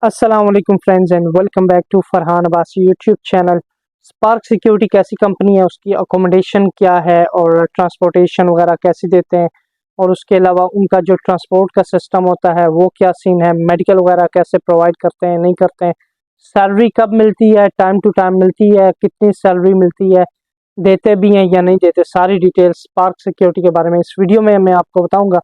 अस्सलाम वालेकुम friends and welcome back to Farhan Abbasi YouTube channel. Spark Security कैसी कंपनी है, उसकी अकोमोडेशन क्या है और ट्रांसपोर्टेशन वगैरह कैसे देते हैं, और उसके अलावा उनका जो ट्रांसपोर्ट का सिस्टम होता है वो क्या सीन है, मेडिकल वगैरह कैसे प्रोवाइड करते हैं नहीं करते हैं, सैलरी कब मिलती है, टाइम टू टाइम मिलती है, कितनी सैलरी मिलती है, देते भी हैं या नहीं देते, सारी डिटेल्स स्पार्क सिक्योरिटी के बारे में इस वीडियो में मैं आपको बताऊंगा।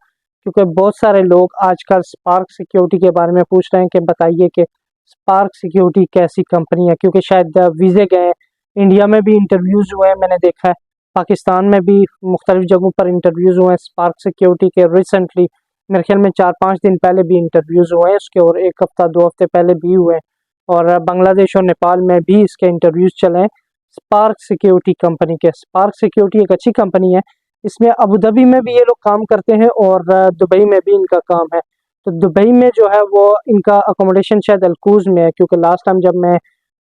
क्योंकि बहुत सारे लोग आजकल स्पार्क सिक्योरिटी के बारे में पूछ रहे हैं कि बताइए कि स्पार्क सिक्योरिटी कैसी कंपनी है, क्योंकि शायद वीज़े गए, इंडिया में भी इंटरव्यूज़ हुए हैं, मैंने देखा है पाकिस्तान में भी मुख्तलिफ जगहों पर इंटरव्यूज़ हुए हैं स्पार्क सिक्योरिटी के। रिसेंटली मेरे ख्याल में 4-5 दिन पहले भी इंटरव्यूज़ हुए हैं इसके, और 1 हफ्ता 2 हफ्ते पहले भी हुए हैं, और बांग्लादेश और नेपाल में भी इसके इंटरव्यूज़ चले हैं स्पार्क सिक्योरिटी कंपनी के। स्पार्क सिक्योरिटी एक अच्छी कंपनी है, इसमें अबू धाबी में भी ये लोग काम करते हैं और दुबई में भी इनका काम है। तो दुबई में जो है वो इनका अकोमोडेशन शायद अलकूज में है, क्योंकि लास्ट टाइम जब मैं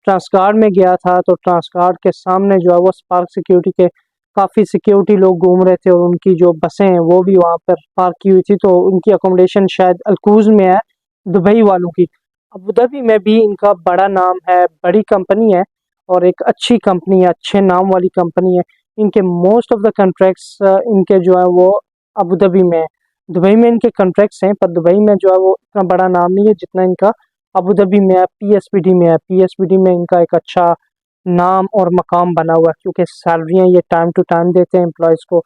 ट्रांसगार्ड में गया था तो ट्रांसगार्ड के सामने जो है वो स्पार्क सिक्योरिटी के काफ़ी सिक्योरिटी लोग घूम रहे थे, और उनकी जो बसें हैं वो भी वहाँ पर पार्क की हुई थी, तो उनकी अकोमोडेशन शायद अलकूज में है दुबई वालों की। अबू धाबी में भी इनका बड़ा नाम है, बड़ी कंपनी है और एक अच्छी कंपनी है, अच्छे नाम वाली कंपनी है। इनके मोस्ट ऑफ द कॉन्ट्रैक्ट्स इनके जो है वो अबू धाबी में है। दुबई में इनके कॉन्ट्रैक्ट्स हैं, पर दुबई में जो है वो इतना बड़ा नाम नहीं है जितना इनका अबू धाबी में है, पीएसपीडी में है। पीएसपीडी में इनका एक अच्छा नाम और मकाम बना हुआ है, क्योंकि सैलरियाँ ये टाइम टू टाइम देते हैं एम्प्लॉयज़ को,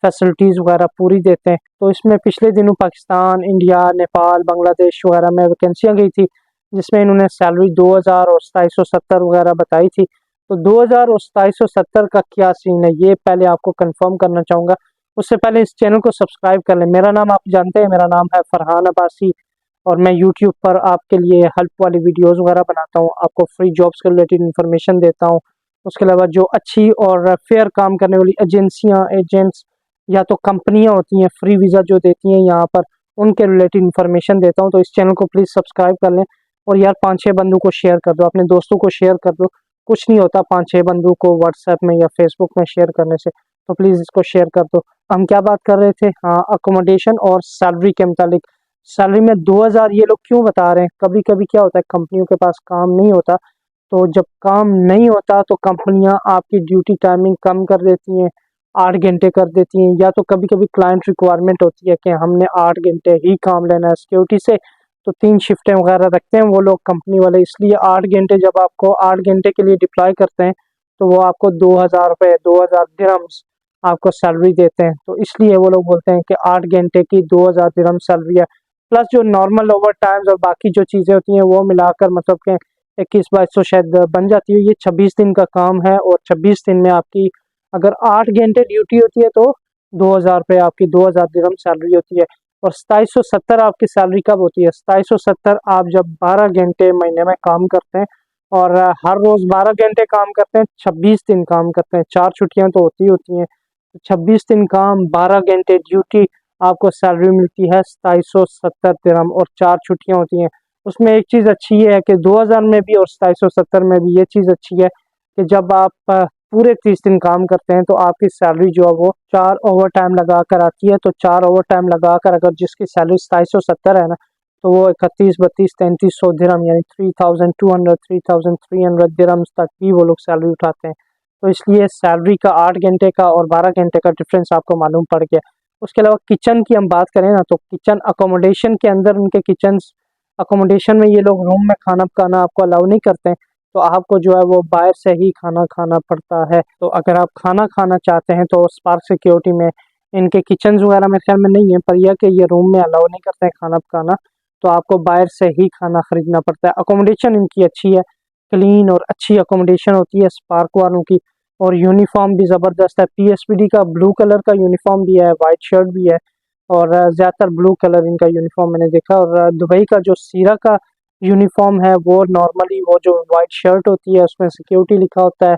फैसिलिटीज़ वगैरह पूरी देते हैं। तो इसमें पिछले दिनों पाकिस्तान, इंडिया, नेपाल, बांग्लादेश वगैरह में वैकेंसियाँ गई थी, जिसमें इन्होंने सैलरी 2000 और 2770 वगैरह बताई थी। तो 2000 और 2770 का क्या सीन है, ये पहले आपको कंफर्म करना चाहूँगा। उससे पहले इस चैनल को सब्सक्राइब कर लें। मेरा नाम आप जानते हैं, मेरा नाम है फरहान अब्बासी, और मैं यूट्यूब पर आपके लिए हेल्प वाली वीडियोस वगैरह बनाता हूँ, आपको फ्री जॉब्स के रिलेटेड इन्फॉर्मेशन देता हूँ। उसके अलावा जो अच्छी और फेयर काम करने वाली एजेंसियाँ, एजेंट्स या तो कंपनियाँ होती हैं, फ्री वीज़ा जो देती हैं यहाँ पर, उनके रिलेटेड इन्फॉर्मेशन देता हूँ। तो इस चैनल को प्लीज़ सब्सक्राइब कर लें, और यार 5-6 बंदों को शेयर कर दो, अपने दोस्तों को शेयर कर दो। कुछ नहीं होता 5-6 बंदों को व्हाट्सएप में या फेसबुक में शेयर करने से, तो प्लीज़ इसको शेयर कर दो। हम क्या बात कर रहे थे, हाँ, अकोमोडेशन और सैलरी के मुतालिक। सैलरी में 2000 ये लोग क्यों बता रहे हैं, कभी कभी क्या होता है कंपनियों के पास काम नहीं होता, तो जब काम नहीं होता तो कंपनियां आपकी ड्यूटी टाइमिंग कम कर देती हैं, 8 घंटे कर देती हैं, या तो कभी कभी क्लाइंट रिक्वायरमेंट होती है कि हमने 8 घंटे ही काम लेना है सिक्योरिटी से, तो 3 शिफ्टें वगैरह रखते हैं वो लोग कंपनी वाले, इसलिए 8 घंटे जब आपको 8 घंटे के लिए डिप्लॉय करते हैं तो वो आपको 2000 रुपये, 2000 दिरहम्स आपको सैलरी देते हैं। तो इसलिए वो लोग बोलते हैं कि 8 घंटे की 2000 दिरहम सैलरी है, प्लस जो नॉर्मल ओवर टाइम्स और बाकी जो चीज़ें होती हैं वो मिलाकर मतलब कि 21-2200 शायद बन जाती है। ये 26 दिन का काम है, और 26 दिन में आपकी अगर 8 घंटे ड्यूटी होती है तो 2000 रुपये आपकी 2000 दिरहम सैलरी होती है। और 2770 आपकी सैलरी कब होती है, 2770 आप जब 12 घंटे महीने में काम करते हैं, और हर रोज़ 12 घंटे काम करते हैं, 26 दिन काम करते हैं, 4 छुट्टियां तो होती हैं, तो 26 दिन काम, 12 घंटे ड्यूटी, आपको सैलरी मिलती है 2770 दिरहम, और 4 छुट्टियां होती हैं। उसमें एक चीज़ अच्छी है कि 2000 में भी और 2770 में भी ये चीज़ अच्छी है कि जब आप पूरे 30 दिन काम करते हैं तो आपकी सैलरी जो है वो 4 ओवर टाइम लगा कर आती है। तो 4 ओवर टाइम लगा कर अगर जिसकी सैलरी 2770 है ना, तो वो 31, 32, 3300 दिरहम यानी 3200, 3300 तक भी वो लोग सैलरी उठाते हैं। तो इसलिए सैलरी का 8 घंटे का और 12 घंटे का डिफरेंस आपको मालूम पड़ गया। उसके अलावा किचन की हम बात करें ना, तो किचन अकोमोडेशन के अंदर उनके किचन अकोमोडेशन में ये लोग रूम में खाना पकाना आपको अलाउ नहीं करते हैं, तो आपको जो है वो बाहर से ही खाना खाना पड़ता है। तो अगर आप खाना खाना चाहते हैं तो स्पार्क सिक्योरिटी में इनके किचन वगैरह मेरे ख्याल में नहीं है, पर यह कि ये रूम में अलाउ नहीं करते हैं खाना पकाना, तो आपको बाहर से ही खाना खरीदना पड़ता है। अकोमोडेशन इनकी अच्छी है, क्लीन और अच्छी अकोमोडेशन होती है स्पार्क वालों की, और यूनिफॉर्म भी ज़बरदस्त है। पीएसपीडी का ब्लू कलर का यूनिफॉर्म भी है, वाइट शर्ट भी है, और ज़्यादातर ब्लू कलर इनका यूनिफॉर्म मैंने देखा। और दुबई का जो सीरा का यूनिफॉर्म है वो नॉर्मली वो जो वाइट शर्ट होती है उसमें सिक्योरिटी लिखा होता है,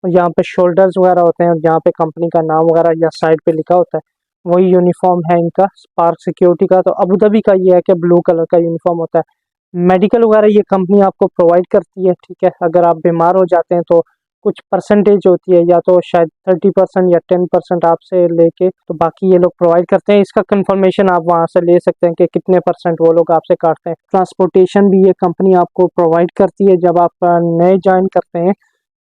और यहाँ पे शोल्डर्स वगैरह होते हैं, और यहाँ पे कंपनी का नाम वगैरह या साइड पे लिखा होता है, वही यूनिफॉर्म है इनका स्पार्क सिक्योरिटी का। तो अबू धाबी का ये है कि ब्लू कलर का यूनिफॉर्म होता है। मेडिकल वगैरह ये कंपनी आपको प्रोवाइड करती है, ठीक है। अगर आप बीमार हो जाते हैं तो कुछ परसेंटेज होती है, या तो शायद 30% या 10% आपसे लेके तो बाकी ये लोग प्रोवाइड करते हैं। इसका कंफर्मेशन आप वहाँ से ले सकते हैं कि कितने % वो लोग आपसे काटते हैं। ट्रांसपोर्टेशन भी ये कंपनी आपको प्रोवाइड करती है। जब आप नए ज्वाइन करते हैं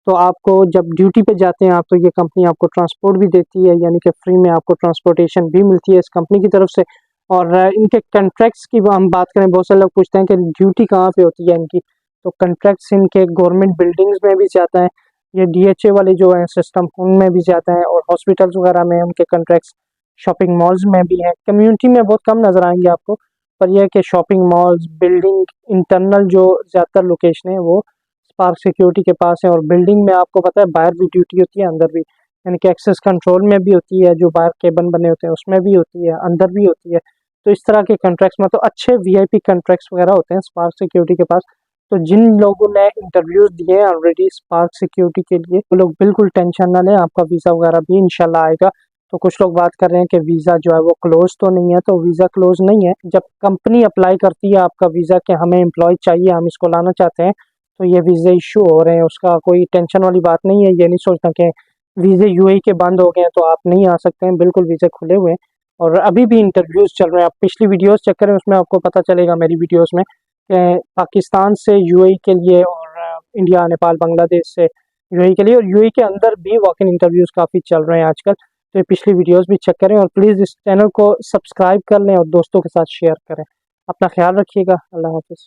तो आपको जब ड्यूटी पे जाते हैं आप, तो ये कंपनी आपको ट्रांसपोर्ट भी देती है, यानी कि फ्री में आपको ट्रांसपोर्टेशन भी मिलती है इस कंपनी की तरफ से। और इनके कॉन्ट्रैक्ट्स की हम बात करें, बहुत सारे लोग पूछते हैं कि ड्यूटी कहाँ पे होती है इनकी, तो कॉन्ट्रैक्ट्स इनके गवर्नमेंट बिल्डिंग्स में भी जाता है, ये DHA वाले जो हैं सिस्टम उनमें भी जाता है, और हॉस्पिटल्स वगैरह में उनके कॉन्ट्रैक्ट्स, शॉपिंग मॉल्स में भी हैं। कम्युनिटी में बहुत कम नज़र आएंगे आपको, पर यह है कि शॉपिंग मॉल्स, बिल्डिंग इंटरनल जो ज़्यादातर लोकेशन है वो स्पार्क सिक्योरिटी के पास है। और बिल्डिंग में आपको पता है बाहर भी ड्यूटी होती है, अंदर भी, यानी कि एक्सेस कंट्रोल में भी होती है, जो बाहर केबन बने होते हैं उसमें भी होती है, अंदर भी होती है। तो इस तरह के कॉन्ट्रैक्ट्स में तो अच्छे VIP कॉन्ट्रैक्ट्स वगैरह होते हैं स्पार्क सिक्योरिटी के पास। तो जिन लोगों ने इंटरव्यूज दिए हैं ऑलरेडी स्पार्क सिक्योरिटी के लिए, वो लोग बिल्कुल टेंशन ना लें, आपका वीज़ा वगैरह भी इंशाल्लाह आएगा। तो कुछ लोग बात कर रहे हैं कि वीज़ा जो है वो क्लोज तो नहीं है, तो वीज़ा क्लोज नहीं है। जब कंपनी अप्लाई करती है आपका वीज़ा कि हमें एम्प्लॉय चाहिए, हम इसको लाना चाहते हैं, तो ये वीज़े इशू हो रहे हैं, उसका कोई टेंशन वाली बात नहीं है। ये नहीं सोचना कि वीज़े UAE के बंद हो गए हैं तो आप नहीं आ सकते हैं, बिल्कुल वीज़े खुले हुए हैं। और अभी भी इंटरव्यूज़ चल रहे हैं, आप पिछली वीडियोस चेक करें, उसमें आपको पता चलेगा मेरी वीडियोस में कि पाकिस्तान से UAE के लिए, और इंडिया, नेपाल, बांग्लादेश से UAE के लिए, और UAE के अंदर भी वॉक इन इंटरव्यूज़ काफ़ी चल रहे हैं आजकल। तो ये पिछली वीडियोस भी चेक करें, और प्लीज़ इस चैनल को सब्सक्राइब कर लें और दोस्तों के साथ शेयर करें। अपना ख्याल रखिएगा। अल्लाह हाफिज़।